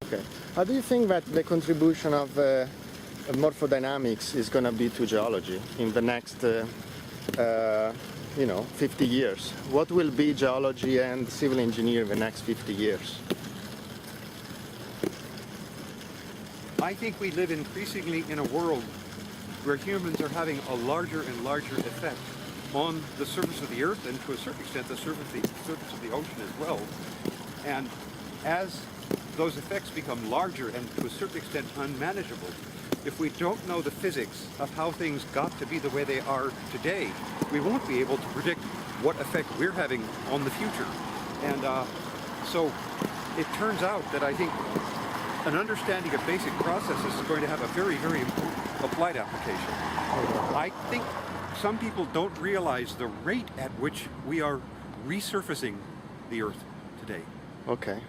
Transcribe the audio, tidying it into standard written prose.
Okay. How do you think that the contribution of morphodynamics is going to be to geology in the next 50 years? What will be geology and civil engineering in the next 50 years? I think we live increasingly in a world where humans are having a larger and larger effect on the surface of the Earth and to a certain extent the surface of the ocean as well. And as those effects become larger and to a certain extent unmanageable, if we don't know the physics of how things got to be the way they are today, we won't be able to predict what effect we're having on the future. And so it turns out that I think an understanding of basic processes is going to have a very, very important applied application. I think some people don't realize the rate at which we are resurfacing the Earth today. Okay.